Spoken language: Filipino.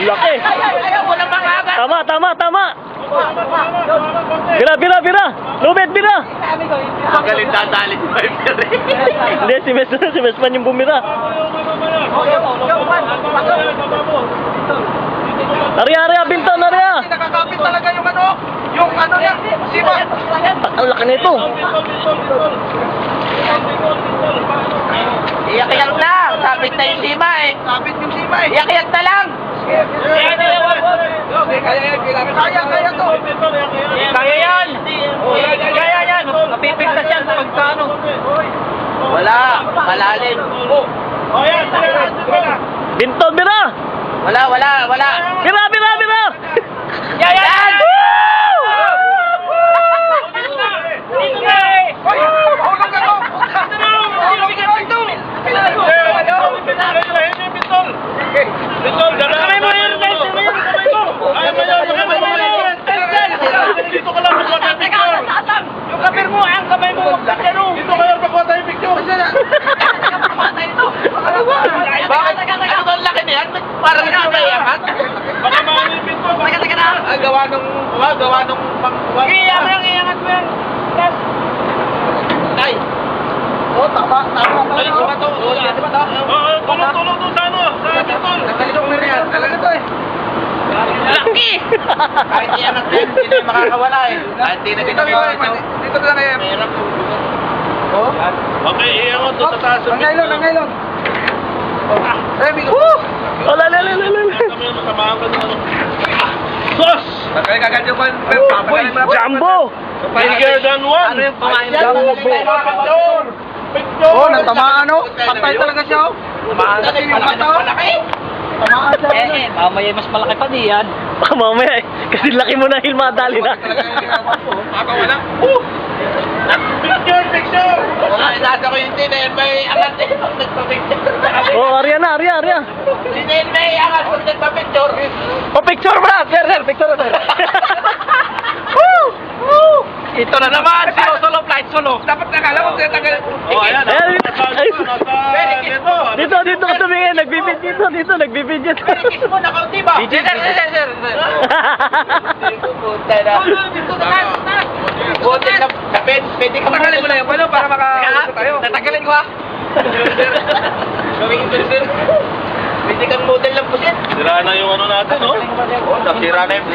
Laki. Tama, tama, tama. Bira. Lubid, bira. Magaling dadali si Viper. Hindi, si Mesman yung bumira. Arya, Binton, Arya. Nakakapit talaga yung ano niya, sima. Ang laki nito. Iyak-iyak lang, sabit na yung sima eh. Sabit yung sima eh. Iyak-iyak na lang. Kaya to. Kaya yan. Kaya yan. Mapipigtas yan pag ano. Wala, malalim. Binton, bira. Wala. Bira. Yan! Yung kapir mo, ang kamay mo. Dito kayo, pagkuha tayo picture. Bakit? Ano ang laki niyan? Parang hindi may iangat. Baka makalipin ko. Teka na. Gawa nung pangkuha. Iangat mo yan. Ay. Tama. Ay, suba to. Tulong to sa ano. Sa bitol. Nagkalisong na yan. Talaga to eh. Laki! Kahit iangat na yan, hindi na makakawala eh. Kahit hindi na ginagawa ito. Dito lang eh. Mahirap yung bugat. Oh? Okay, iangat to sa taas. Ang ngayon. Oh, lala. Sos! Kaya kagad yung baboy. Jumbo. Bigger than one. Ano yung pamain daw? Picture! Oh, natamaan no? Patay talaga siya oh. Tamaan kasi yung mata. Malaki! Tamaan siya. Mamaya mas malaki pa diyan. Mamaya eh. Kasi laki mo na hilmadali na. Wala. Picture! Nasa ko yung tinin, may angat eh. Nagpa-picture. Oh, Arya na. Tinin, may angat kung nagpa-picture. Oh, picture bro. Sir. Picture sir. Ito na naman, solo flight solo. Dapat nakala mo tinatagal. Oh, ayan. Dito ka tumingin. Nagbibidyo. Kiss mo na kaunti ba? Sir. Buti na, pwede ka tagalin mo na yung para makausap tayo. Tatagalin ko ha. Gawin ito sir. Pwede kang model lang po sir. Sira na yung ano natin, no? Oo, nasira na yung